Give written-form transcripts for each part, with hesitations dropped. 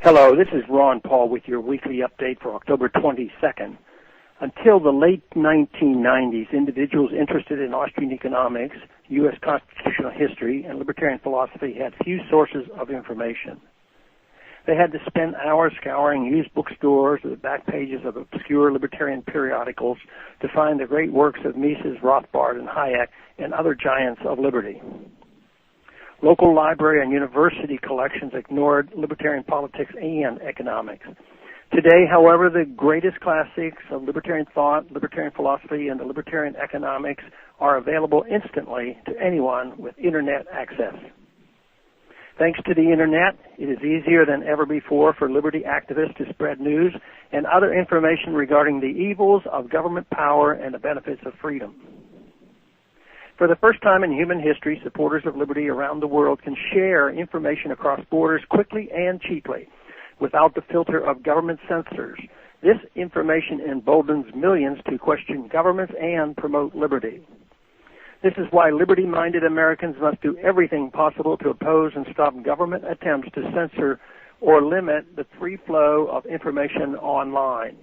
Hello, this is Ron Paul with your weekly update for October 22nd. Until the late 1990s, individuals interested in Austrian economics, U.S. constitutional history, and libertarian philosophy had few sources of information. They had to spend hours scouring used bookstores or the back pages of obscure libertarian periodicals to find the great works of Mises, Rothbard, and Hayek, and other giants of liberty. Local library and university collections ignored libertarian politics and economics. Today, however, the greatest classics of libertarian thought, libertarian philosophy, and the libertarian economics are available instantly to anyone with Internet access. Thanks to the Internet, it is easier than ever before for liberty activists to spread news and other information regarding the evils of government power and the benefits of freedom. For the first time in human history, supporters of liberty around the world can share information across borders quickly and cheaply without the filter of government censors. This information emboldens millions to question governments and promote liberty. This is why liberty-minded Americans must do everything possible to oppose and stop government attempts to censor or limit the free flow of information online.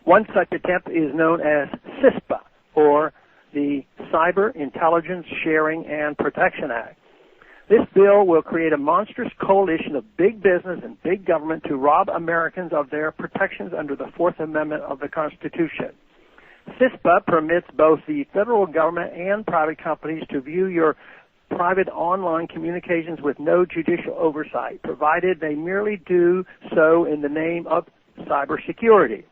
One such attempt is known as CISPA, or the Cyber Intelligence Sharing and Protection Act. This bill will create a monstrous coalition of big business and big government to rob Americans of their protections under the Fourth Amendment of the Constitution. CISPA permits both the federal government and private companies to view your private online communications with no judicial oversight, provided they merely do so in the name of cybersecurity.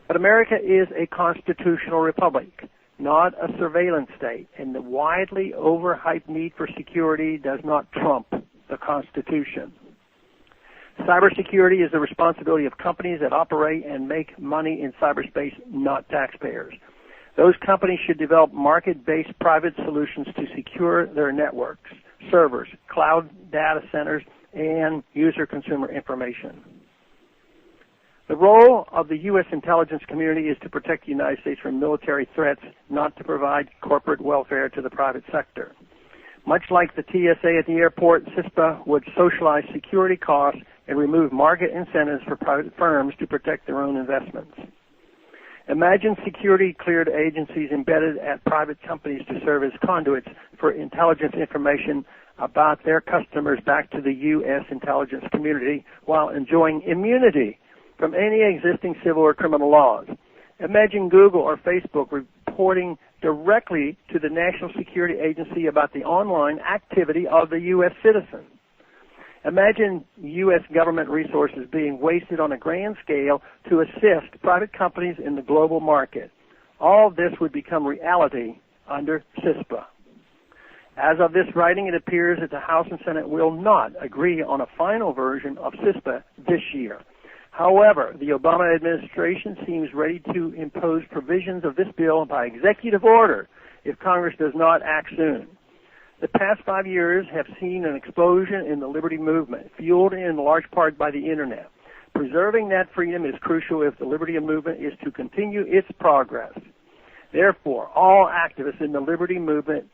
But America is a constitutional republic, not a surveillance state, and the widely overhyped need for security does not trump the Constitution. Cybersecurity is the responsibility of companies that operate and make money in cyberspace, not taxpayers. Those companies should develop market-based private solutions to secure their networks, servers, cloud data centers, and user-consumer information. The role of the U.S. intelligence community is to protect the United States from military threats, not to provide corporate welfare to the private sector. Much like the TSA at the airport, CISPA would socialize security costs and remove market incentives for private firms to protect their own investments. Imagine security-cleared agencies embedded at private companies to serve as conduits for intelligence information about their customers back to the U.S. intelligence community while enjoying immunity from any existing civil or criminal laws. Imagine Google or Facebook reporting directly to the National Security Agency about the online activity of the U.S. citizen. Imagine U.S. government resources being wasted on a grand scale to assist private companies in the global market. All of this would become reality under CISPA. As of this writing, it appears that the House and Senate will not agree on a final version of CISPA this year. However, the Obama administration seems ready to impose provisions of this bill by executive order if Congress does not act soon. The past 5 years have seen an explosion in the liberty movement, fueled in large part by the Internet. Preserving that freedom is crucial if the liberty movement is to continue its progress. Therefore, all activists in the liberty movement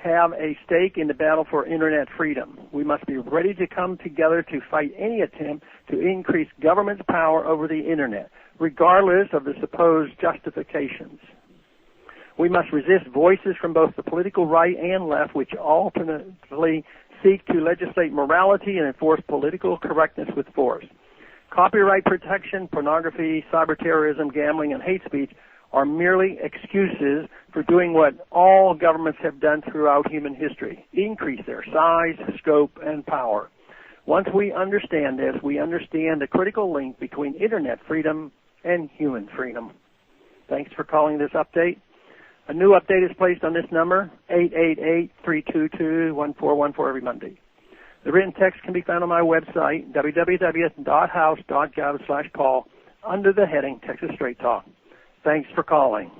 have a stake in the battle for Internet freedom. We must be ready to come together to fight any attempt to increase government's power over the Internet, regardless of the supposed justifications. We must resist voices from both the political right and left which alternately seek to legislate morality and enforce political correctness with force. Copyright protection, pornography, cyber terrorism, gambling, and hate speech are merely excuses for doing what all governments have done throughout human history: increase their size, scope, and power. Once we understand this, we understand the critical link between Internet freedom and human freedom. Thanks for calling this update. A new update is placed on this number, 888-322-1414, every Monday. The written text can be found on my website, www.house.gov/Paul, under the heading Texas Straight Talk. Thanks for calling.